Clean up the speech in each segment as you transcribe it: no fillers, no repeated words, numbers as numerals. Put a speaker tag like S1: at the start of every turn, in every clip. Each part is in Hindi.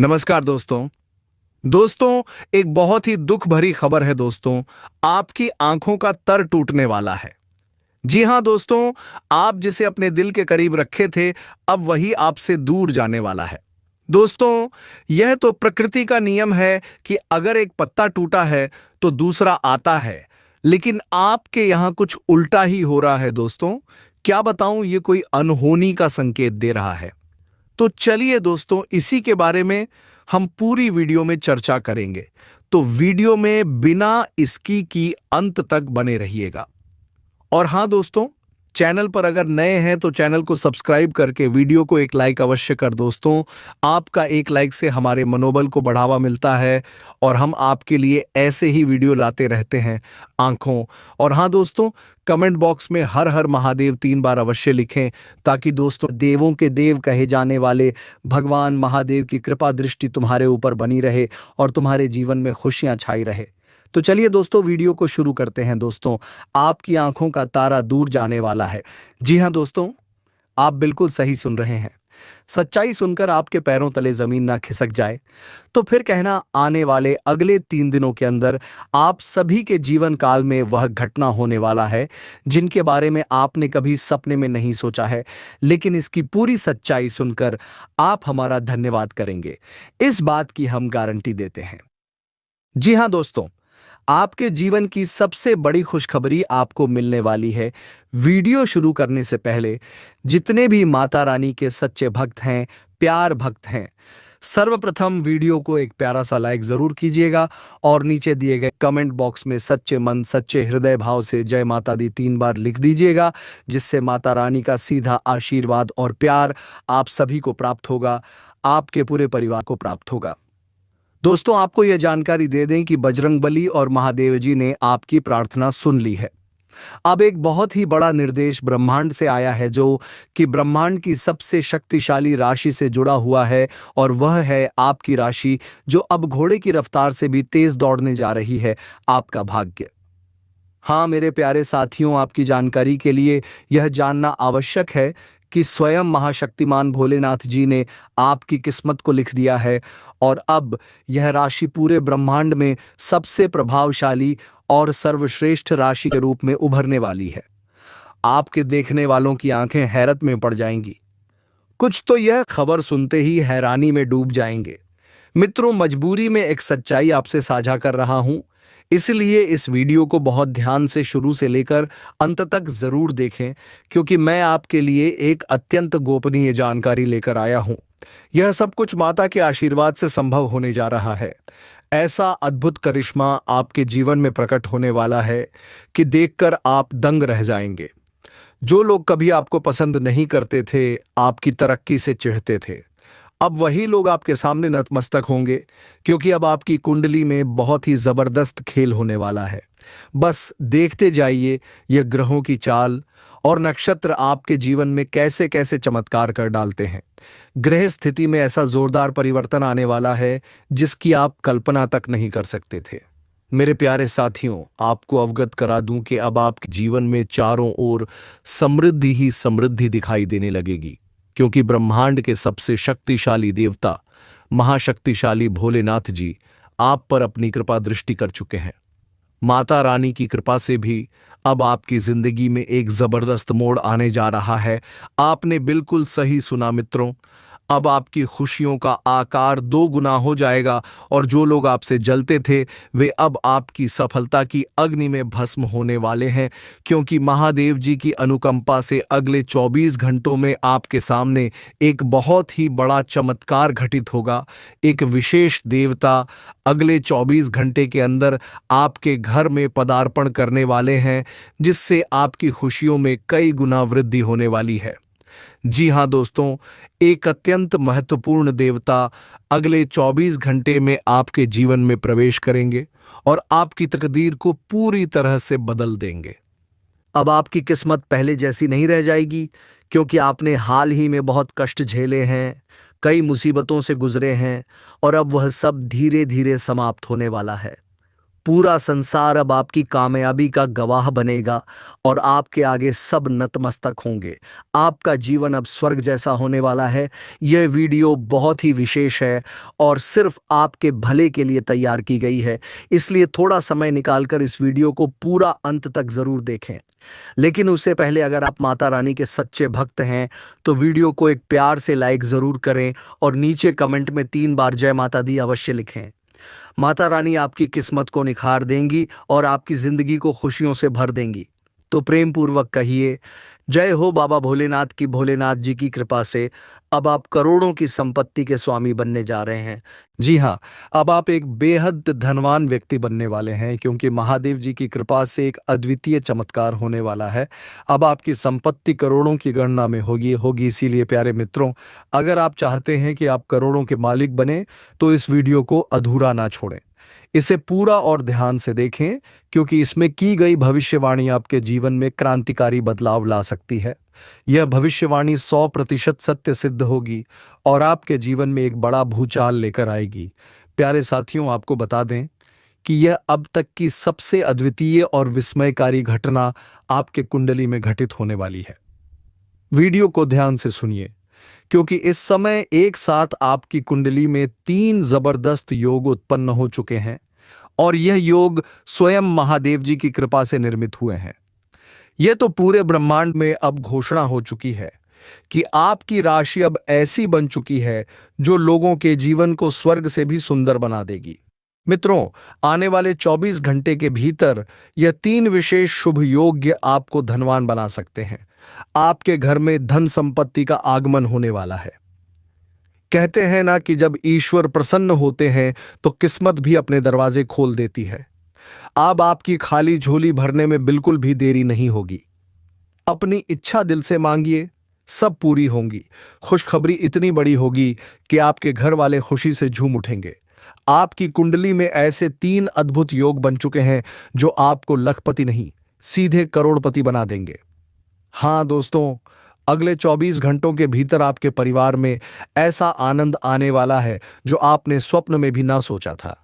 S1: नमस्कार दोस्तों। एक बहुत ही दुख भरी खबर है दोस्तों। आपकी आंखों का तर टूटने वाला है। जी हां दोस्तों, आप जिसे अपने दिल के करीब रखे थे, अब वही आपसे दूर जाने वाला है। दोस्तों, यह तो प्रकृति का नियम है कि अगर एक पत्ता टूटा है तो दूसरा आता है, लेकिन आपके यहां कुछ उल्टा ही हो रहा है दोस्तों। क्या बताऊं, ये कोई अनहोनी का संकेत दे रहा है। तो चलिए दोस्तों, इसी के बारे में हम पूरी वीडियो में चर्चा करेंगे। तो वीडियो में बिना इसकी की अंत तक बने रहिएगा। और हां दोस्तों, चैनल पर अगर नए हैं तो चैनल को सब्सक्राइब करके वीडियो को एक लाइक अवश्य कर दोस्तों। आपका एक लाइक से हमारे मनोबल को बढ़ावा मिलता है और हम आपके लिए ऐसे ही वीडियो लाते रहते हैं आंखों। और हां दोस्तों, कमेंट बॉक्स में हर हर महादेव 3 बार अवश्य लिखें, ताकि दोस्तों देवों के देव कहे जाने वाले भगवान महादेव की कृपा दृष्टि तुम्हारे ऊपर बनी रहे और तुम्हारे जीवन में खुशियां छाई रहे। तो चलिए दोस्तों, वीडियो को शुरू करते हैं दोस्तों। आपकी आंखों का तारा दूर जाने वाला है। जी हां दोस्तों, आप बिल्कुल सही सुन रहे हैं। सच्चाई सुनकर आपके पैरों तले जमीन ना खिसक जाए तो फिर कहना, आने वाले अगले 3 दिनों के अंदर आप सभी के जीवन काल में वह घटना होने वाला है जिनके बारे में आपने कभी सपने में नहीं सोचा है, लेकिन इसकी पूरी सच्चाई सुनकर आप हमारा धन्यवाद करेंगे। इस बात की हम गारंटी देते हैं। जी हां दोस्तों, आपके जीवन की सबसे बड़ी खुशखबरी आपको मिलने वाली है। वीडियो शुरू करने से पहले जितने भी माता रानी के सच्चे भक्त हैं, प्यार भक्त हैं, सर्वप्रथम वीडियो को एक प्यारा सा लाइक जरूर कीजिएगा और नीचे दिए गए कमेंट बॉक्स में सच्चे मन सच्चे हृदय भाव से जय माता दी 3 बार लिख दीजिएगा, जिससे माता रानी का सीधा आशीर्वाद और प्यार आप सभी को प्राप्त होगा, आपके पूरे परिवार को प्राप्त होगा। दोस्तों, आपको यह जानकारी दे दें कि बजरंगबली और महादेव जी ने आपकी प्रार्थना सुन ली है। अब एक बहुत ही बड़ा निर्देश ब्रह्मांड से आया है, जो कि ब्रह्मांड की सबसे शक्तिशाली राशि से जुड़ा हुआ है, और वह है आपकी राशि, जो अब घोड़े की रफ्तार से भी तेज दौड़ने जा रही है, आपका भाग्य। हाँ मेरे प्यारे साथियों, आपकी जानकारी के लिए यह जानना आवश्यक है कि स्वयं महाशक्तिमान भोलेनाथ जी ने आपकी किस्मत को लिख दिया है, और अब यह राशि पूरे ब्रह्मांड में सबसे प्रभावशाली और सर्वश्रेष्ठ राशि के रूप में उभरने वाली है। आपके देखने वालों की आंखें हैरत में पड़ जाएंगी। कुछ तो यह खबर सुनते ही हैरानी में डूब जाएंगे। मित्रों, मजबूरी में एक सच्चाई आपसे साझा कर रहा हूं, इसलिए इस वीडियो को बहुत ध्यान से शुरू से लेकर अंत तक जरूर देखें, क्योंकि मैं आपके लिए एक अत्यंत गोपनीय जानकारी लेकर आया हूं। यह सब कुछ माता के आशीर्वाद से संभव होने जा रहा है। ऐसा अद्भुत करिश्मा आपके जीवन में प्रकट होने वाला है कि देखकर आप दंग रह जाएंगे। जो लोग कभी आपको पसंद नहीं करते थे, आपकी तरक्की से चिढ़ते थे, अब वही लोग आपके सामने नतमस्तक होंगे, क्योंकि अब आपकी कुंडली में बहुत ही जबरदस्त खेल होने वाला है। बस देखते जाइए यह ग्रहों की चाल और नक्षत्र आपके जीवन में कैसे कैसे चमत्कार कर डालते हैं। ग्रह स्थिति में ऐसा जोरदार परिवर्तन आने वाला है जिसकी आप कल्पना तक नहीं कर सकते थे। मेरे प्यारे साथियों, आपको अवगत करा दूं कि अब आपके जीवन में चारों ओर समृद्धि ही समृद्धि दिखाई देने लगेगी, क्योंकि ब्रह्मांड के सबसे शक्तिशाली देवता महाशक्तिशाली भोलेनाथ जी आप पर अपनी कृपा दृष्टि कर चुके हैं। माता रानी की कृपा से भी अब आपकी जिंदगी में एक जबरदस्त मोड़ आने जा रहा है। आपने बिल्कुल सही सुना मित्रों, अब आपकी खुशियों का आकार 2 गुना हो जाएगा, और जो लोग आपसे जलते थे वे अब आपकी सफलता की अग्नि में भस्म होने वाले हैं, क्योंकि महादेव जी की अनुकंपा से अगले 24 घंटों में आपके सामने एक बहुत ही बड़ा चमत्कार घटित होगा। एक विशेष देवता अगले 24 घंटे के अंदर आपके घर में पदार्पण करने वाले हैं, जिससे आपकी खुशियों में कई गुना वृद्धि होने वाली है। जी हां दोस्तों, एक अत्यंत महत्वपूर्ण देवता अगले 24 घंटे में आपके जीवन में प्रवेश करेंगे और आपकी तकदीर को पूरी तरह से बदल देंगे। अब आपकी किस्मत पहले जैसी नहीं रह जाएगी, क्योंकि आपने हाल ही में बहुत कष्ट झेले हैं, कई मुसीबतों से गुजरे हैं, और अब वह सब धीरे धीरे समाप्त होने वाला है। पूरा संसार अब आपकी कामयाबी का गवाह बनेगा और आपके आगे सब नतमस्तक होंगे। आपका जीवन अब स्वर्ग जैसा होने वाला है। यह वीडियो बहुत ही विशेष है और सिर्फ आपके भले के लिए तैयार की गई है, इसलिए थोड़ा समय निकालकर इस वीडियो को पूरा अंत तक जरूर देखें। लेकिन उससे पहले अगर आप माता रानी के सच्चे भक्त हैं तो वीडियो को एक प्यार से लाइक जरूर करें और नीचे कमेंट में 3 बार जय माता दी अवश्य लिखें। माता रानी आपकी किस्मत को निखार देंगी और आपकी जिंदगी को खुशियों से भर देंगी। तो प्रेम पूर्वक कहिए, जय हो बाबा भोलेनाथ की। भोलेनाथ जी की कृपा से अब आप करोड़ों की संपत्ति के स्वामी बनने जा रहे हैं। जी हाँ, अब आप एक बेहद धनवान व्यक्ति बनने वाले हैं, क्योंकि महादेव जी की कृपा से एक अद्वितीय चमत्कार होने वाला है। अब आपकी संपत्ति करोड़ों की गणना में होगी। इसीलिए प्यारे मित्रों, अगर आप चाहते हैं कि आप करोड़ों के मालिक बने तो इस वीडियो को अधूरा ना छोड़ें। इसे पूरा और ध्यान से देखें, क्योंकि इसमें की गई भविष्यवाणी आपके जीवन में क्रांतिकारी बदलाव ला सकती है। यह भविष्यवाणी 100% सत्य सिद्ध होगी और आपके जीवन में एक बड़ा भूचाल लेकर आएगी। प्यारे साथियों, आपको बता दें कि यह अब तक की सबसे अद्वितीय और विस्मयकारी घटना आपके कुंडली में घटित होने वाली है। वीडियो को ध्यान से सुनिए, क्योंकि इस समय एक साथ आपकी कुंडली में 3 जबरदस्त योग उत्पन्न हो चुके हैं और यह योग स्वयं महादेव जी की कृपा से निर्मित हुए हैं। यह तो पूरे ब्रह्मांड में अब घोषणा हो चुकी है कि आपकी राशि अब ऐसी बन चुकी है जो लोगों के जीवन को स्वर्ग से भी सुंदर बना देगी। मित्रों, आने वाले 24 घंटे के भीतर यह 3 विशेष शुभ योग आपको धनवान बना सकते हैं। आपके घर में धन संपत्ति का आगमन होने वाला है। कहते हैं ना कि जब ईश्वर प्रसन्न होते हैं तो किस्मत भी अपने दरवाजे खोल देती है। अब आपकी खाली झोली भरने में बिल्कुल भी देरी नहीं होगी। अपनी इच्छा दिल से मांगिए, सब पूरी होंगी। खुशखबरी इतनी बड़ी होगी कि आपके घर वाले खुशी से झूम उठेंगे। आपकी कुंडली में ऐसे 3 अद्भुत योग बन चुके हैं जो आपको लखपति नहीं, सीधे करोड़पति बना देंगे। हाँ दोस्तों, अगले 24 घंटों के भीतर आपके परिवार में ऐसा आनंद आने वाला है जो आपने स्वप्न में भी ना सोचा था।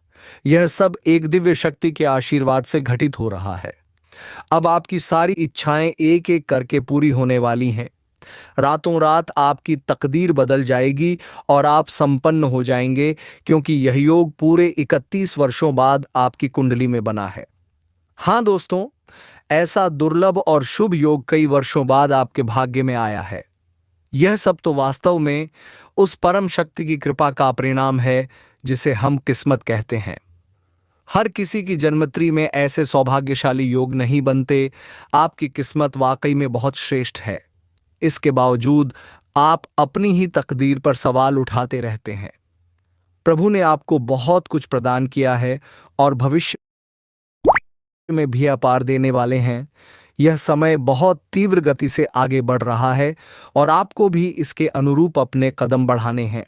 S1: यह सब एक दिव्य शक्ति के आशीर्वाद से घटित हो रहा है। अब आपकी सारी इच्छाएं एक एक करके पूरी होने वाली हैं। रातों रात आपकी तकदीर बदल जाएगी और आप संपन्न हो जाएंगे, क्योंकि यह योग पूरे 31 वर्षों बाद आपकी कुंडली में बना है। हाँ दोस्तों, ऐसा दुर्लभ और शुभ योग कई वर्षों बाद आपके भाग्य में आया है। यह सब तो वास्तव में उस परम शक्ति की कृपा का परिणाम है जिसे हम किस्मत कहते हैं। हर किसी की जन्मत्री में ऐसे सौभाग्यशाली योग नहीं बनते। आपकी किस्मत वाकई में बहुत श्रेष्ठ है। इसके बावजूद आप अपनी ही तकदीर पर सवाल उठाते रहते हैं। प्रभु ने आपको बहुत कुछ प्रदान किया है और भविष्य में भी अपार देने वाले हैं। यह समय बहुत तीव्र गति से आगे बढ़ रहा है और आपको भी इसके अनुरूप अपने कदम बढ़ाने हैं।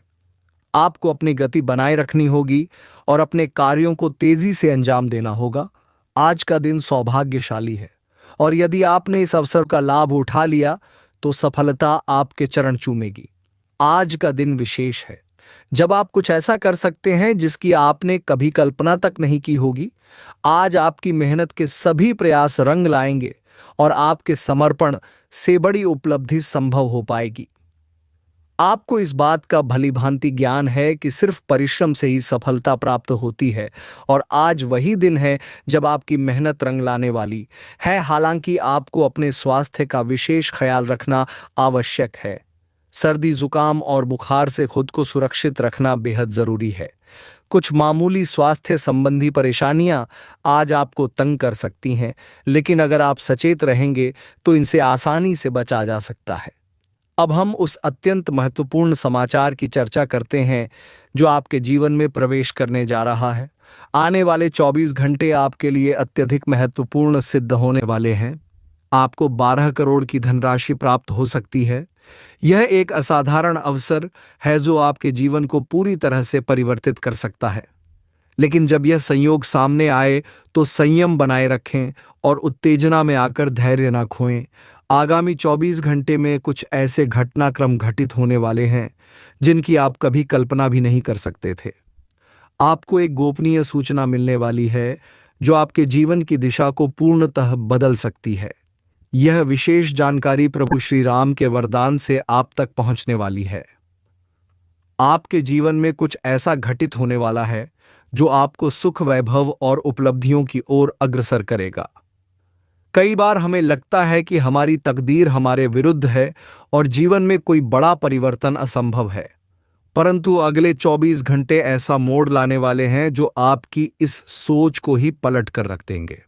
S1: आपको अपनी गति बनाए रखनी होगी और अपने कार्यों को तेजी से अंजाम देना होगा। आज का दिन सौभाग्यशाली है और यदि आपने इस अवसर का लाभ उठा लिया तो सफलता आपके चरण चूमेगी। आज का दिन विशेष है जब आप कुछ ऐसा कर सकते हैं जिसकी आपने कभी कल्पना तक नहीं की होगी। आज आपकी मेहनत के सभी प्रयास रंग लाएंगे और आपके समर्पण से बड़ी उपलब्धि संभव हो पाएगी। आपको इस बात का भलीभांति ज्ञान है कि सिर्फ परिश्रम से ही सफलता प्राप्त होती है और आज वही दिन है जब आपकी मेहनत रंग लाने वाली है। हालांकि आपको अपने स्वास्थ्य का विशेष ख्याल रखना आवश्यक है। सर्दी, जुकाम और बुखार से खुद को सुरक्षित रखना बेहद जरूरी है। कुछ मामूली स्वास्थ्य संबंधी परेशानियां आज आपको तंग कर सकती हैं, लेकिन अगर आप सचेत रहेंगे तो इनसे आसानी से बचा जा सकता है। अब हम उस अत्यंत महत्वपूर्ण समाचार की चर्चा करते हैं जो आपके जीवन में प्रवेश करने जा रहा है। आने वाले 24 घंटे आपके लिए अत्यधिक महत्वपूर्ण सिद्ध होने वाले हैं। आपको 12 करोड़ की धनराशि प्राप्त हो सकती है। यह एक असाधारण अवसर है जो आपके जीवन को पूरी तरह से परिवर्तित कर सकता है। लेकिन जब यह संयोग सामने आए तो संयम बनाए रखें और उत्तेजना में आकर धैर्य न खोएं। आगामी 24 घंटे में कुछ ऐसे घटनाक्रम घटित होने वाले हैं जिनकी आप कभी कल्पना भी नहीं कर सकते थे। आपको एक गोपनीय सूचना मिलने वाली है जो आपके जीवन की दिशा को पूर्णतः बदल सकती है। यह विशेष जानकारी प्रभु श्री राम के वरदान से आप तक पहुंचने वाली है। आपके जीवन में कुछ ऐसा घटित होने वाला है जो आपको सुख, वैभव और उपलब्धियों की ओर अग्रसर करेगा। कई बार हमें लगता है कि हमारी तकदीर हमारे विरुद्ध है और जीवन में कोई बड़ा परिवर्तन असंभव है, परंतु अगले 24 घंटे ऐसा मोड़ लाने वाले हैं जो आपकी इस सोच को ही पलट कर रख देंगे।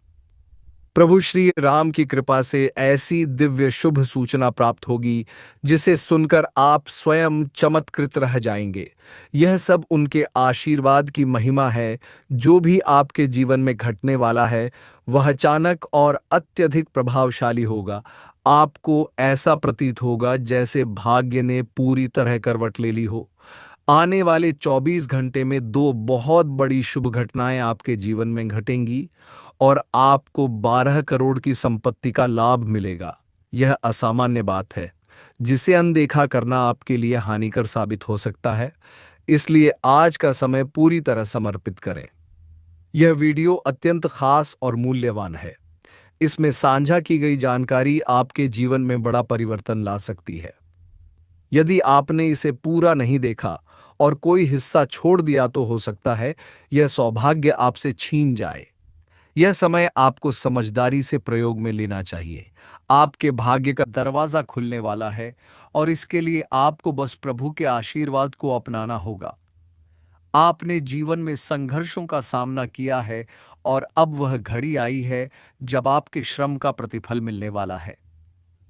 S1: प्रभु श्री राम की कृपा से ऐसी दिव्य शुभ सूचना प्राप्त होगी जिसे सुनकर आप स्वयं चमत्कृत रह जाएंगे। यह सब उनके आशीर्वाद की महिमा है। जो भी आपके जीवन में घटने वाला है वह अचानक और अत्यधिक प्रभावशाली होगा। आपको ऐसा प्रतीत होगा जैसे भाग्य ने पूरी तरह करवट ले ली हो। आने वाले 24 घंटे में दो बहुत बड़ी शुभ घटनाएं आपके जीवन में घटेंगी और आपको 12 करोड़ की संपत्ति का लाभ मिलेगा। यह असामान्य बात है जिसे अनदेखा करना आपके लिए हानिकर साबित हो सकता है, इसलिए आज का समय पूरी तरह समर्पित करें। यह वीडियो अत्यंत खास और मूल्यवान है। इसमें साझा की गई जानकारी आपके जीवन में बड़ा परिवर्तन ला सकती है। यदि आपने इसे पूरा नहीं देखा और कोई हिस्सा छोड़ दिया तो हो सकता है यह सौभाग्य आपसे छीन जाए। यह समय आपको समझदारी से प्रयोग में लेना चाहिए। आपके भाग्य का दरवाजा खुलने वाला है और इसके लिए आपको बस प्रभु के आशीर्वाद को अपनाना होगा। आपने जीवन में संघर्षों का सामना किया है और अब वह घड़ी आई है जब आपके श्रम का प्रतिफल मिलने वाला है।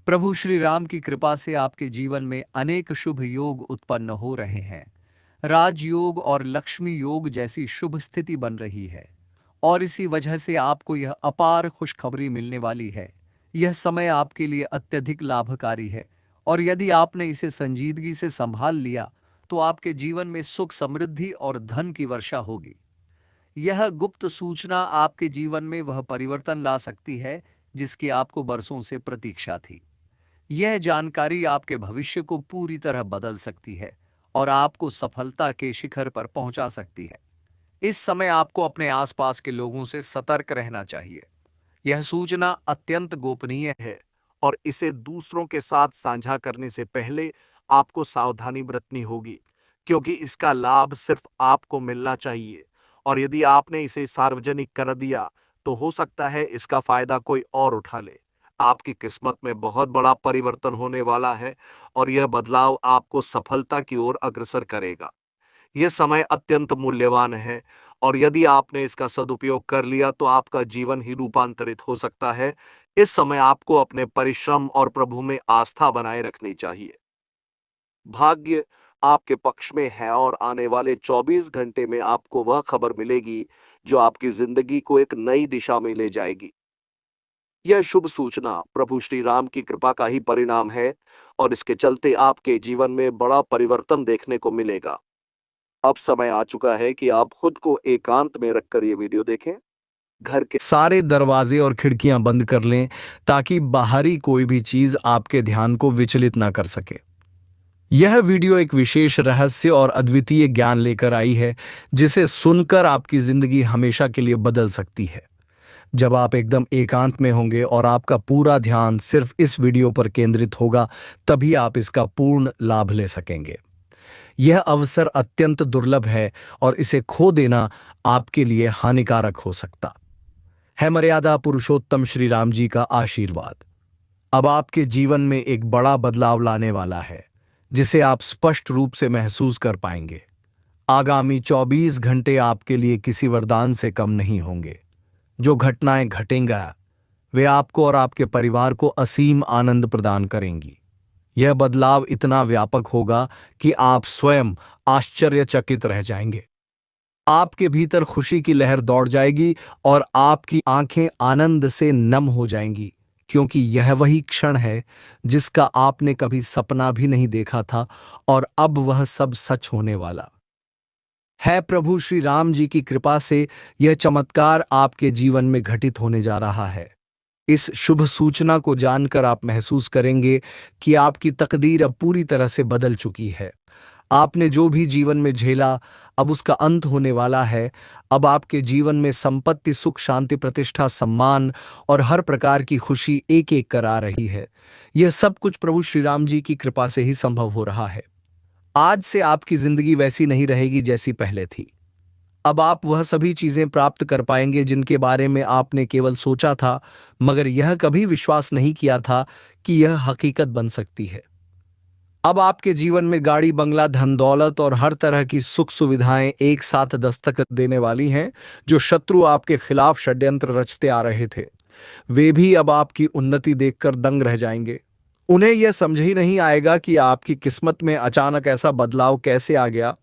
S1: प्रभु श्री राम की कृपा से आपके जीवन में अनेक शुभ योग उत्पन्न हो रहे हैं। राजयोग और लक्ष्मी योग जैसी शुभ स्थिति बन रही है और इसी वजह से आपको यह अपार खुशखबरी मिलने वाली है। यह समय आपके लिए अत्यधिक लाभकारी है और यदि आपने इसे संजीदगी से संभाल लिया तो आपके जीवन में सुख, समृद्धि और धन की वर्षा होगी। यह गुप्त सूचना आपके जीवन में वह परिवर्तन ला सकती है जिसकी आपको बरसों से प्रतीक्षा थी। यह जानकारी आपके भविष्य को पूरी तरह बदल सकती है और आपको सफलता के शिखर पर पहुंचा सकती है। इस समय आपको अपने आसपास के लोगों से सतर्क रहना चाहिए। यह सूचना अत्यंत गोपनीय है और इसे दूसरों के साथ साझा करने से पहले आपको सावधानी बरतनी होगी, क्योंकि इसका लाभ सिर्फ आपको मिलना चाहिए और यदि आपने इसे सार्वजनिक कर दिया तो हो सकता है इसका फायदा कोई और उठा ले। आपकी किस्मत में बहुत बड़ा परिवर्तन होने वाला है और यह बदलाव आपको सफलता की ओर अग्रसर करेगा। यह समय अत्यंत मूल्यवान है और यदि आपने इसका सदुपयोग कर लिया तो आपका जीवन ही रूपांतरित हो सकता है। इस समय आपको अपने परिश्रम और प्रभु में आस्था बनाए रखनी चाहिए। भाग्य आपके पक्ष में है और आने वाले 24 घंटे में आपको वह खबर मिलेगी जो आपकी जिंदगी को एक नई दिशा में ले जाएगी। यह शुभ सूचना प्रभु श्री राम की कृपा का ही परिणाम है और इसके चलते आपके जीवन में बड़ा परिवर्तन देखने को मिलेगा। अब समय आ चुका है कि आप खुद को एकांत में रखकर ये वीडियो देखें। घर के सारे दरवाजे और खिड़कियां बंद कर लें ताकि बाहरी कोई भी चीज आपके ध्यान को विचलित ना कर सके। यह वीडियो एक विशेष रहस्य और अद्वितीय ज्ञान लेकर आई है जिसे सुनकर आपकी जिंदगी हमेशा के लिए बदल सकती है। जब आप एकदम एकांत में होंगे और आपका पूरा ध्यान सिर्फ इस वीडियो पर केंद्रित होगा, तभी आप इसका पूर्ण लाभ ले सकेंगे। यह अवसर अत्यंत दुर्लभ है और इसे खो देना आपके लिए हानिकारक हो सकता है। मर्यादा पुरुषोत्तम श्री राम जी का आशीर्वाद अब आपके जीवन में एक बड़ा बदलाव लाने वाला है जिसे आप स्पष्ट रूप से महसूस कर पाएंगे। आगामी 24 घंटे आपके लिए किसी वरदान से कम नहीं होंगे। जो घटनाएं घटेंगी वे आपको और आपके परिवार को असीम आनंद प्रदान करेंगी। यह बदलाव इतना व्यापक होगा कि आप स्वयं आश्चर्यचकित रह जाएंगे। आपके भीतर खुशी की लहर दौड़ जाएगी और आपकी आंखें आनंद से नम हो जाएंगी, क्योंकि यह वही क्षण है जिसका आपने कभी सपना भी नहीं देखा था और अब वह सब सच होने वाला है। प्रभु श्री राम जी की कृपा से यह चमत्कार आपके जीवन में घटित होने जा रहा है। इस शुभ सूचना को जानकर आप महसूस करेंगे कि आपकी तकदीर अब पूरी तरह से बदल चुकी है। आपने जो भी जीवन में झेला, अब उसका अंत होने वाला है। अब आपके जीवन में संपत्ति, सुख, शांति, प्रतिष्ठा, सम्मान और हर प्रकार की खुशी एक एक कर आ रही है। यह सब कुछ प्रभु श्री राम जी की कृपा से ही संभव हो रहा है। आज से आपकी जिंदगी वैसी नहीं रहेगी जैसी पहले थी। अब आप वह सभी चीजें प्राप्त कर पाएंगे जिनके बारे में आपने केवल सोचा था, मगर यह कभी विश्वास नहीं किया था कि यह हकीकत बन सकती है। अब आपके जीवन में गाड़ी, बंगला, धन दौलत और हर तरह की सुख सुविधाएं एक साथ दस्तक देने वाली हैं। जो शत्रु आपके खिलाफ षड्यंत्र रचते आ रहे थे, वे भी अब आपकी उन्नति देखकर दंग रह जाएंगे। उन्हें यह समझ ही नहीं आएगा कि आपकी किस्मत में अचानक ऐसा बदलाव कैसे आ गया।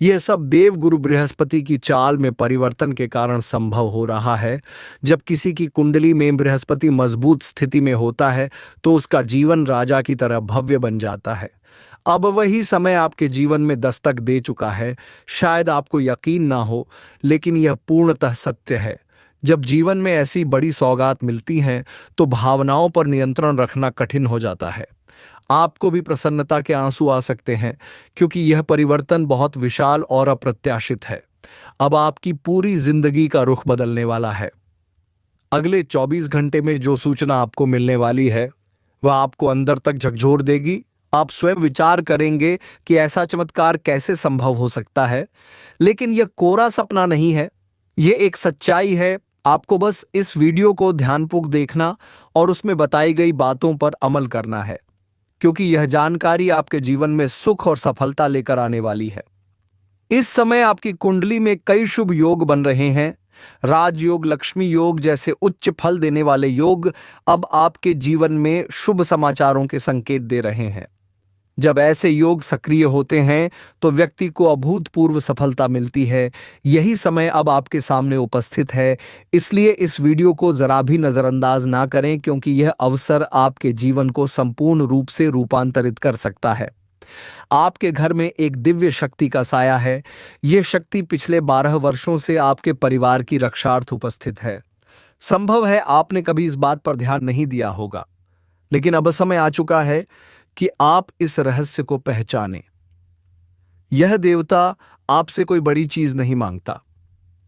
S1: यह सब देव गुरु बृहस्पति की चाल में परिवर्तन के कारण संभव हो रहा है। जब किसी की कुंडली में बृहस्पति मजबूत स्थिति में होता है तो उसका जीवन राजा की तरह भव्य बन जाता है। अब वही समय आपके जीवन में दस्तक दे चुका है। शायद आपको यकीन ना हो, लेकिन यह पूर्णतः सत्य है। जब जीवन में ऐसी बड़ी सौगात मिलती हैं तो भावनाओं पर नियंत्रण रखना कठिन हो जाता है। आपको भी प्रसन्नता के आंसू आ सकते हैं, क्योंकि यह परिवर्तन बहुत विशाल और अप्रत्याशित है। अब आपकी पूरी जिंदगी का रुख बदलने वाला है। अगले 24 घंटे में जो सूचना आपको मिलने वाली है वह आपको अंदर तक झकझोर देगी। आप स्वयं विचार करेंगे कि ऐसा चमत्कार कैसे संभव हो सकता है। लेकिन यह कोरा सपना नहीं है, यह एक सच्चाई है। आपको बस इस वीडियो को ध्यानपूर्वक देखना और उसमें बताई गई बातों पर अमल करना है, क्योंकि यह जानकारी आपके जीवन में सुख और सफलता लेकर आने वाली है। इस समय आपकी कुंडली में कई शुभ योग बन रहे हैं। राजयोग, लक्ष्मी योग जैसे उच्च फल देने वाले योग अब आपके जीवन में शुभ समाचारों के संकेत दे रहे हैं। जब ऐसे योग सक्रिय होते हैं तो व्यक्ति को अभूतपूर्व सफलता मिलती है। यही समय अब आपके सामने उपस्थित है, इसलिए इस वीडियो को जरा भी नजरअंदाज ना करें, क्योंकि यह अवसर आपके जीवन को संपूर्ण रूप से रूपांतरित कर सकता है। आपके घर में एक दिव्य शक्ति का साया है। यह शक्ति पिछले 12 वर्षों से आपके परिवार की रक्षार्थ उपस्थित है। संभव है आपने कभी इस बात पर ध्यान नहीं दिया होगा, लेकिन अब समय आ चुका है कि आप इस रहस्य को पहचानें। यह देवता आपसे कोई बड़ी चीज नहीं मांगता,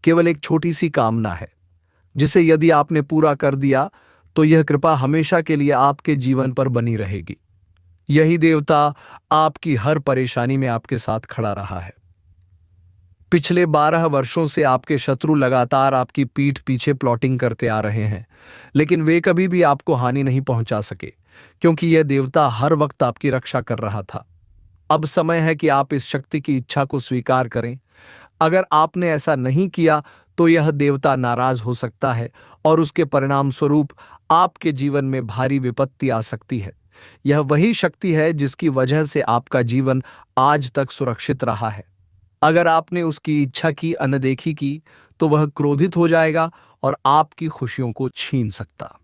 S1: केवल एक छोटी सी कामना है, जिसे यदि आपने पूरा कर दिया तो यह कृपा हमेशा के लिए आपके जीवन पर बनी रहेगी। यही देवता आपकी हर परेशानी में आपके साथ खड़ा रहा है। पिछले 12 वर्षों से आपके शत्रु लगातार आपकी पीठ पीछे प्लॉटिंग करते आ रहे हैं, लेकिन वे कभी भी आपको हानि नहीं पहुंचा सके, क्योंकि यह देवता हर वक्त आपकी रक्षा कर रहा था। अब समय है कि आप इस शक्ति की इच्छा को स्वीकार करें। अगर आपने ऐसा नहीं किया तो यह देवता नाराज हो सकता है और उसके परिणाम स्वरूप आपके जीवन में भारी विपत्ति आ सकती है। यह वही शक्ति है जिसकी वजह से आपका जीवन आज तक सुरक्षित रहा है। अगर आपने उसकी इच्छा की अनदेखी की तो वह क्रोधित हो जाएगा और आपकी खुशियों को छीन सकता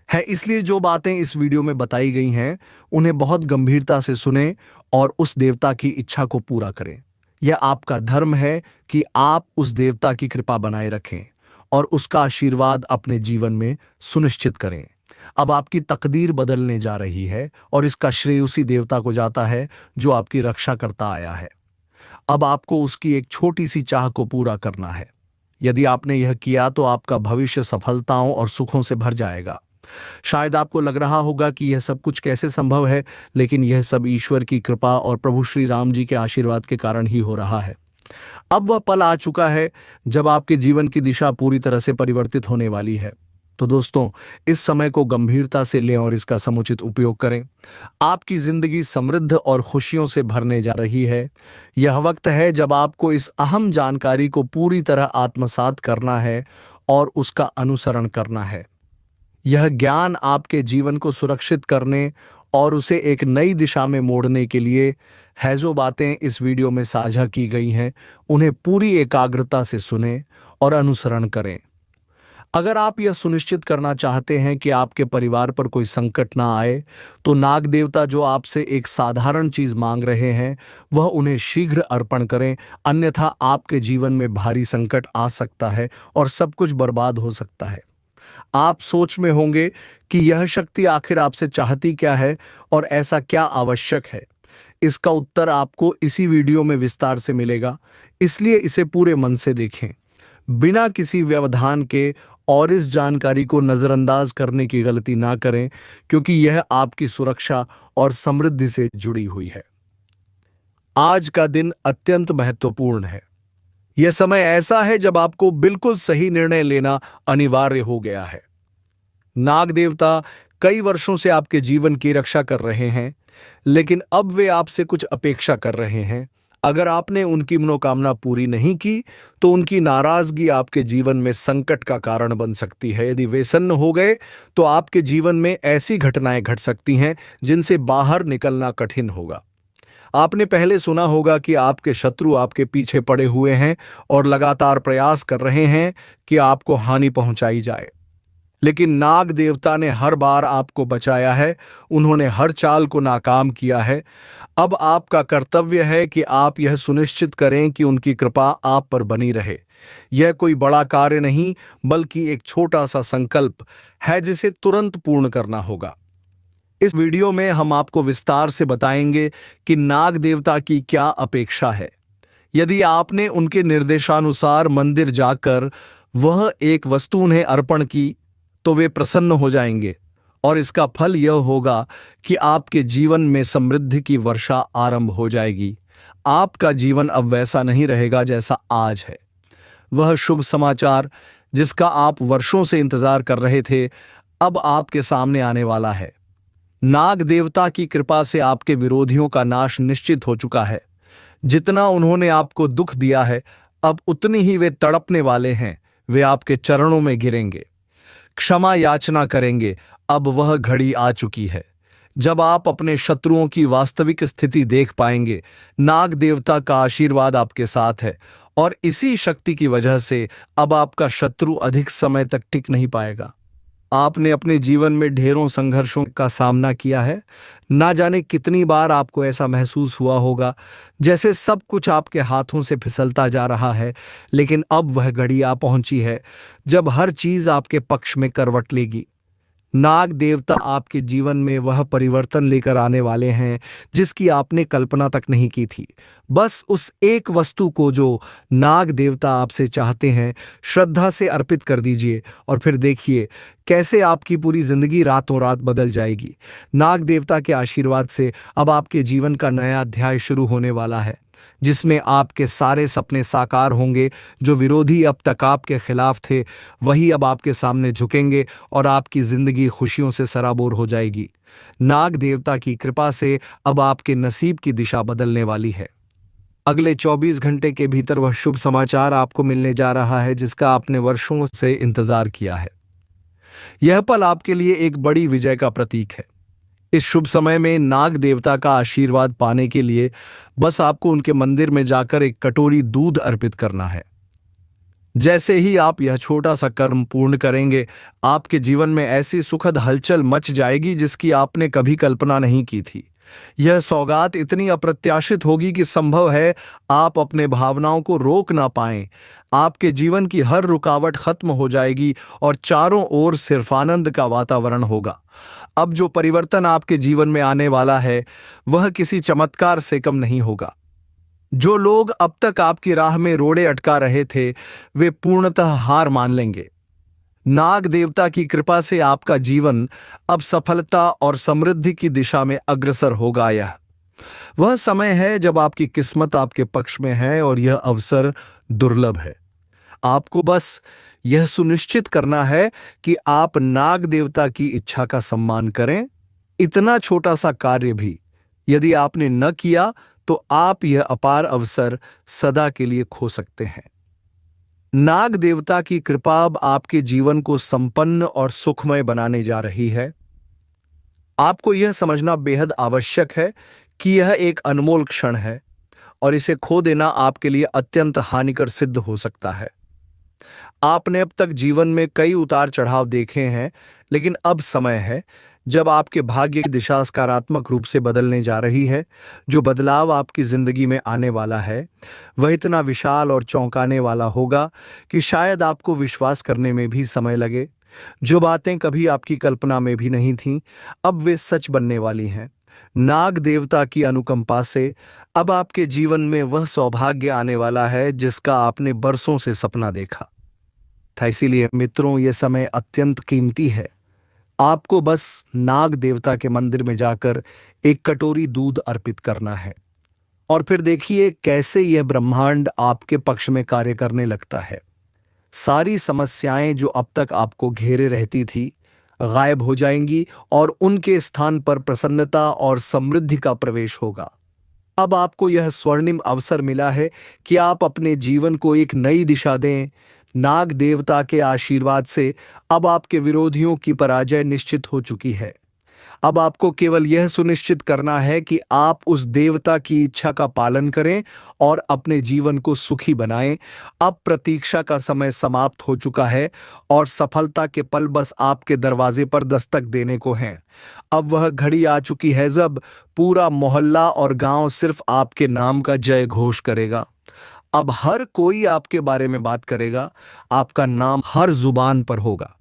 S1: है। इसलिए जो बातें इस वीडियो में बताई गई हैं उन्हें बहुत गंभीरता से सुनें और उस देवता की इच्छा को पूरा करें। यह आपका धर्म है कि आप उस देवता की कृपा बनाए रखें और उसका आशीर्वाद अपने जीवन में सुनिश्चित करें। अब आपकी तकदीर बदलने जा रही है और इसका श्रेय उसी देवता को जाता है जो आपकी रक्षा करता आया है। अब आपको उसकी एक छोटी सी चाह को पूरा करना है। यदि आपने यह किया तो आपका भविष्य सफलताओं और सुखों से भर जाएगा। शायद आपको लग रहा होगा कि यह सब कुछ कैसे संभव है, लेकिन यह सब ईश्वर की कृपा और प्रभु श्री राम जी के आशीर्वाद के कारण ही हो रहा है। अब वह पल आ चुका है जब आपके जीवन की दिशा पूरी तरह से परिवर्तित होने वाली है। तो दोस्तों, इस समय को गंभीरता से लें और इसका समुचित उपयोग करें। आपकी जिंदगी समृद्ध और खुशियों से भरने जा रही है। यह वक्त है जब आपको इस अहम जानकारी को पूरी तरह आत्मसात करना है और उसका अनुसरण करना है। यह ज्ञान आपके जीवन को सुरक्षित करने और उसे एक नई दिशा में मोड़ने के लिए है। जो बातें इस वीडियो में साझा की गई हैं उन्हें पूरी एकाग्रता से सुनें और अनुसरण करें। अगर आप यह सुनिश्चित करना चाहते हैं कि आपके परिवार पर कोई संकट ना आए, तो नाग देवता जो आपसे एक साधारण चीज मांग रहे हैं वह उन्हें शीघ्र अर्पण करें, अन्यथा आपके जीवन में भारी संकट आ सकता है और सब कुछ बर्बाद हो सकता है। आप सोच में होंगे कि यह शक्ति आखिर आपसे चाहती क्या है और ऐसा क्या आवश्यक है। इसका उत्तर आपको इसी वीडियो में विस्तार से मिलेगा, इसलिए इसे पूरे मन से देखें, बिना किसी व्यवधान के, और इस जानकारी को नजरअंदाज करने की गलती ना करें, क्योंकि यह आपकी सुरक्षा और समृद्धि से जुड़ी हुई है। आज का दिन अत्यंत महत्वपूर्ण है। यह समय ऐसा है जब आपको बिल्कुल सही निर्णय लेना अनिवार्य हो गया है। नाग देवता कई वर्षों से आपके जीवन की रक्षा कर रहे हैं, लेकिन अब वे आपसे कुछ अपेक्षा कर रहे हैं। अगर आपने उनकी मनोकामना पूरी नहीं की, तो उनकी नाराजगी आपके जीवन में संकट का कारण बन सकती है। यदि वे सन्न हो गए, तो आपके जीवन में ऐसी घटनाएं घट सकती हैं जिनसे बाहर निकलना कठिन होगा। आपने पहले सुना होगा कि आपके शत्रु आपके पीछे पड़े हुए हैं और लगातार प्रयास कर रहे हैं कि आपको हानि पहुंचाई जाए। लेकिन नाग देवता ने हर बार आपको बचाया है, उन्होंने हर चाल को नाकाम किया है। अब आपका कर्तव्य है कि आप यह सुनिश्चित करें कि उनकी कृपा आप पर बनी रहे। यह कोई बड़ा कार्य नहीं, बल्कि एक छोटा सा संकल्प है जिसे तुरंत पूर्ण करना होगा। इस वीडियो में हम आपको विस्तार से बताएंगे कि नाग देवता की क्या अपेक्षा है। यदि आपने उनके निर्देशानुसार मंदिर जाकर वह एक वस्तु उन्हें अर्पण की, तो वे प्रसन्न हो जाएंगे, और इसका फल यह होगा कि आपके जीवन में समृद्धि की वर्षा आरंभ हो जाएगी। आपका जीवन अब वैसा नहीं रहेगा जैसा आज है। वह शुभ समाचार जिसका आप वर्षों से इंतजार कर रहे थे, अब आपके सामने आने वाला है। नाग देवता की कृपा से आपके विरोधियों का नाश निश्चित हो चुका है। जितना उन्होंने आपको दुख दिया है, अब उतनी ही वे तड़पने वाले हैं। वे आपके चरणों में गिरेंगे, क्षमा याचना करेंगे। अब वह घड़ी आ चुकी है जब आप अपने शत्रुओं की वास्तविक स्थिति देख पाएंगे। नाग देवता का आशीर्वाद आपके साथ है, और इसी शक्ति की वजह से अब आपका शत्रु अधिक समय तक टिक नहीं पाएगा। आपने अपने जीवन में ढेरों संघर्षों का सामना किया है। ना जाने कितनी बार आपको ऐसा महसूस हुआ होगा जैसे सब कुछ आपके हाथों से फिसलता जा रहा है, लेकिन अब वह घड़ी आ पहुंची है जब हर चीज आपके पक्ष में करवट लेगी। नाग देवता आपके जीवन में वह परिवर्तन लेकर आने वाले हैं जिसकी आपने कल्पना तक नहीं की थी। बस उस एक वस्तु को जो नाग देवता आपसे चाहते हैं, श्रद्धा से अर्पित कर दीजिए, और फिर देखिए कैसे आपकी पूरी जिंदगी रातों रात बदल जाएगी। नाग देवता के आशीर्वाद से अब आपके जीवन का नया अध्याय शुरू होने वाला है, जिसमें आपके सारे सपने साकार होंगे। जो विरोधी अब तक आपके खिलाफ थे, वही अब आपके सामने झुकेंगे, और आपकी जिंदगी खुशियों से सराबोर हो जाएगी। नाग देवता की कृपा से अब आपके नसीब की दिशा बदलने वाली है। अगले 24 घंटे के भीतर वह शुभ समाचार आपको मिलने जा रहा है जिसका आपने वर्षों से इंतजार किया है। यह पल आपके लिए एक बड़ी विजय का प्रतीक है। इस शुभ समय में नाग देवता का आशीर्वाद पाने के लिए बस आपको उनके मंदिर में जाकर एक कटोरी दूध अर्पित करना है। जैसे ही आप यह छोटा सा कर्म पूर्ण करेंगे, आपके जीवन में ऐसी सुखद हलचल मच जाएगी जिसकी आपने कभी कल्पना नहीं की थी। यह सौगात इतनी अप्रत्याशित होगी कि संभव है आप अपने भावनाओं को रोक ना पाएं। आपके जीवन की हर रुकावट खत्म हो जाएगी और चारों ओर सिर्फ आनंद का वातावरण होगा। अब जो परिवर्तन आपके जीवन में आने वाला है, वह किसी चमत्कार से कम नहीं होगा। जो लोग अब तक आपकी राह में रोड़े अटका रहे थे, वे पूर्णतः हार मान लेंगे। नाग देवता की कृपा से आपका जीवन अब सफलता और समृद्धि की दिशा में अग्रसर होगा। यह वह समय है जब आपकी किस्मत आपके पक्ष में है, और यह अवसर दुर्लभ है। आपको बस यह सुनिश्चित करना है कि आप नाग देवता की इच्छा का सम्मान करें। इतना छोटा सा कार्य भी यदि आपने न किया, तो आप यह अपार अवसर सदा के लिए खो सकते हैं। नाग देवता की कृपा अब आपके जीवन को संपन्न और सुखमय बनाने जा रही है। आपको यह समझना बेहद आवश्यक है कि यह एक अनमोल क्षण है, और इसे खो देना आपके लिए अत्यंत हानिकर सिद्ध हो सकता है। आपने अब तक जीवन में कई उतार चढ़ाव देखे हैं, लेकिन अब समय है जब आपके भाग्य की दिशा सकारात्मक रूप से बदलने जा रही है। जो बदलाव आपकी जिंदगी में आने वाला है, वह इतना विशाल और चौंकाने वाला होगा कि शायद आपको विश्वास करने में भी समय लगे। जो बातें कभी आपकी कल्पना में भी नहीं थीं, अब वे सच बनने वाली हैं। नाग देवता की अनुकंपा से अब आपके जीवन में वह सौभाग्य आने वाला है जिसका आपने बरसों से सपना देखा था। इसीलिए मित्रों, यह समय अत्यंत कीमती है। आपको बस नाग देवता के मंदिर में जाकर एक कटोरी दूध अर्पित करना है और फिर देखिए कैसे यह ब्रह्मांड आपके पक्ष में कार्य करने लगता है। सारी समस्याएं जो अब तक आपको घेरे रहती थी गायब हो जाएंगी और उनके स्थान पर प्रसन्नता और समृद्धि का प्रवेश होगा। अब आपको यह स्वर्णिम अवसर मिला है कि आप अपने जीवन को एक नई दिशा दें। नाग देवता के आशीर्वाद से अब आपके विरोधियों की पराजय निश्चित हो चुकी है। अब आपको केवल यह सुनिश्चित करना है कि आप उस देवता की इच्छा का पालन करें और अपने जीवन को सुखी बनाएं। अब प्रतीक्षा का समय समाप्त हो चुका है और सफलता के पल बस आपके दरवाजे पर दस्तक देने को हैं। अब वह घड़ी आ चुकी है जब पूरा मोहल्ला और गांव सिर्फ आपके नाम का जय घोष करेगा। अब हर कोई आपके बारे में बात करेगा, आपका नाम हर जुबान पर होगा।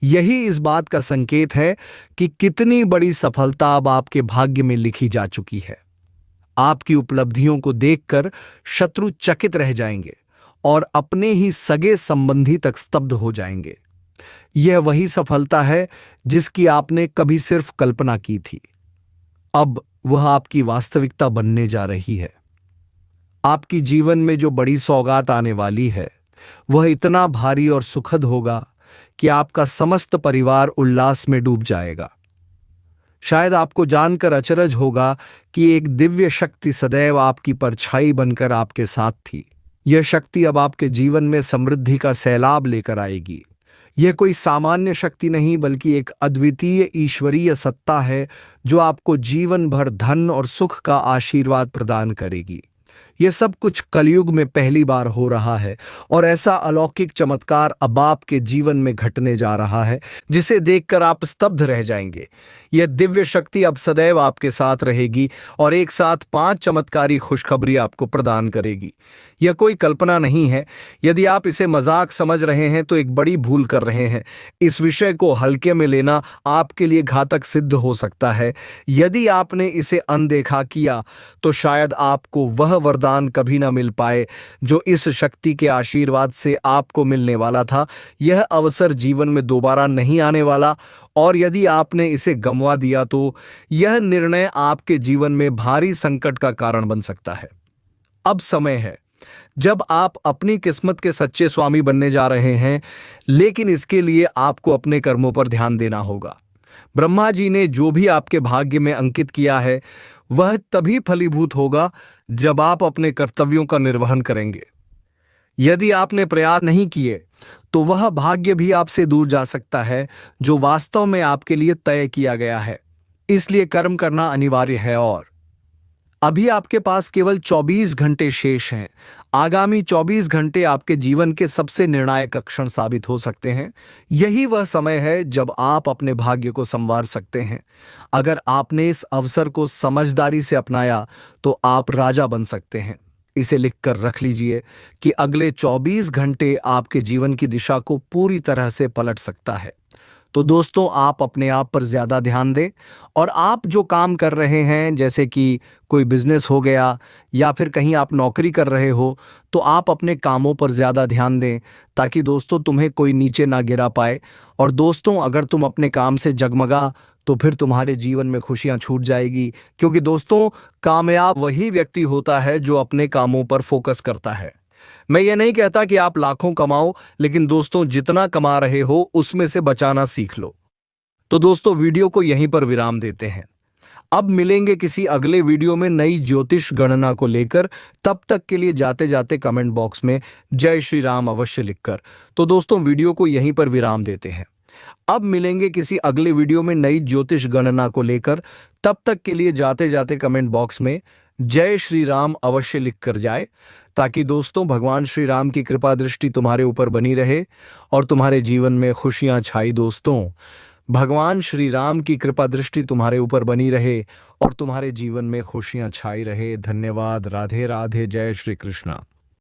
S1: यही इस बात का संकेत है कि कितनी बड़ी सफलता अब आपके भाग्य में लिखी जा चुकी है। आपकी उपलब्धियों को देखकर शत्रु चकित रह जाएंगे और अपने ही सगे संबंधी तक स्तब्ध हो जाएंगे। यह वही सफलता है जिसकी आपने कभी सिर्फ कल्पना की थी। अब वह आपकी वास्तविकता बनने जा रही है। आपकी जीवन में जो बड़ी सौगात आने वाली है वह इतना भारी और सुखद होगा कि आपका समस्त परिवार उल्लास में डूब जाएगा। शायद आपको जानकर अचरज होगा कि एक दिव्य शक्ति सदैव आपकी परछाई बनकर आपके साथ थी। यह शक्ति अब आपके जीवन में समृद्धि का सैलाब लेकर आएगी। यह कोई सामान्य शक्ति नहीं बल्कि एक अद्वितीय ईश्वरीय सत्ता है जो आपको जीवन भर धन और सुख का आशीर्वाद प्रदान करेगी। यह सब कुछ कलयुग में पहली बार हो रहा है और ऐसा अलौकिक चमत्कार अब आपके जीवन में घटने जा रहा है जिसे देखकर आप स्तब्ध रह जाएंगे। यह दिव्य शक्ति अब सदैव आपके साथ रहेगी और एक साथ 5 चमत्कारी खुशखबरी आपको प्रदान करेगी। यह कोई कल्पना नहीं है। यदि आप इसे मजाक समझ रहे हैं तो एक बड़ी भूल कर रहे हैं। इस विषय को हल्के में लेना आपके लिए घातक सिद्ध हो सकता है। यदि आपने इसे अनदेखा किया तो शायद आपको वह वरदान कभी ना मिल पाए जो इस शक्ति के आशीर्वाद से आपको मिलने वाला था। यह अवसर जीवन में दोबारा नहीं आने वाला और यदि आपने इसे गंवा दिया तो यह निर्णय आपके जीवन में भारी संकट का कारण बन सकता है। अब समय है जब आप अपनी किस्मत के सच्चे स्वामी बनने जा रहे हैं, लेकिन इसके लिए आपको अपने कर्मों पर ध्यान देना होगा। ब्रह्मा जी ने जो भी आपके भाग्य में अंकित किया है वह तभी फलीभूत होगा जब आप अपने कर्तव्यों का निर्वहन करेंगे। यदि आपने प्रयास नहीं किए तो वह भाग्य भी आपसे दूर जा सकता है जो वास्तव में आपके लिए तय किया गया है। इसलिए कर्म करना अनिवार्य है और अभी आपके पास केवल 24 घंटे शेष हैं। आगामी 24 घंटे आपके जीवन के सबसे निर्णायक क्षण साबित हो सकते हैं। यही वह समय है जब आप अपने भाग्य को संवार सकते हैं। अगर आपने इस अवसर को समझदारी से अपनाया तो आप राजा बन सकते हैं। इसे लिखकर रख लीजिए कि अगले 24 घंटे आपके जीवन की दिशा को पूरी तरह से पलट सकता है। तो दोस्तों, आप अपने आप पर ज़्यादा ध्यान दें और आप जो काम कर रहे हैं, जैसे कि कोई बिजनेस हो गया या फिर कहीं आप नौकरी कर रहे हो, तो आप अपने कामों पर ज़्यादा ध्यान दें ताकि दोस्तों तुम्हें कोई नीचे ना गिरा पाए। और दोस्तों, अगर तुम अपने काम से जगमगा तो फिर तुम्हारे जीवन में खुशियां छूट जाएगी, क्योंकि दोस्तों कामयाब वही व्यक्ति होता है जो अपने कामों पर फोकस करता है। मैं ये नहीं कहता कि आप लाखों कमाओ, लेकिन दोस्तों जितना कमा रहे हो उसमें से बचाना सीख लो। तो दोस्तों वीडियो को यहीं पर विराम देते हैं। अब मिलेंगे किसी अगले वीडियो में नई ज्योतिष गणना को लेकर। तब तक के लिए जाते जाते कमेंट बॉक्स में जय श्री राम अवश्य लिखकर। तो दोस्तों वीडियो को यहीं पर विराम देते हैं। अब मिलेंगे किसी अगले वीडियो में नई ज्योतिष गणना को लेकर। तब तक के लिए जाते जाते कमेंट बॉक्स में जय श्री राम अवश्य लिखकर जाए, ताकि दोस्तों भगवान श्री राम की कृपा दृष्टि तुम्हारे ऊपर बनी रहे और तुम्हारे जीवन में खुशियां छाई। दोस्तों भगवान श्री राम की कृपा दृष्टि तुम्हारे ऊपर बनी रहे और तुम्हारे जीवन में खुशियां छाई रहे। धन्यवाद। राधे राधे। जय श्री कृष्णा।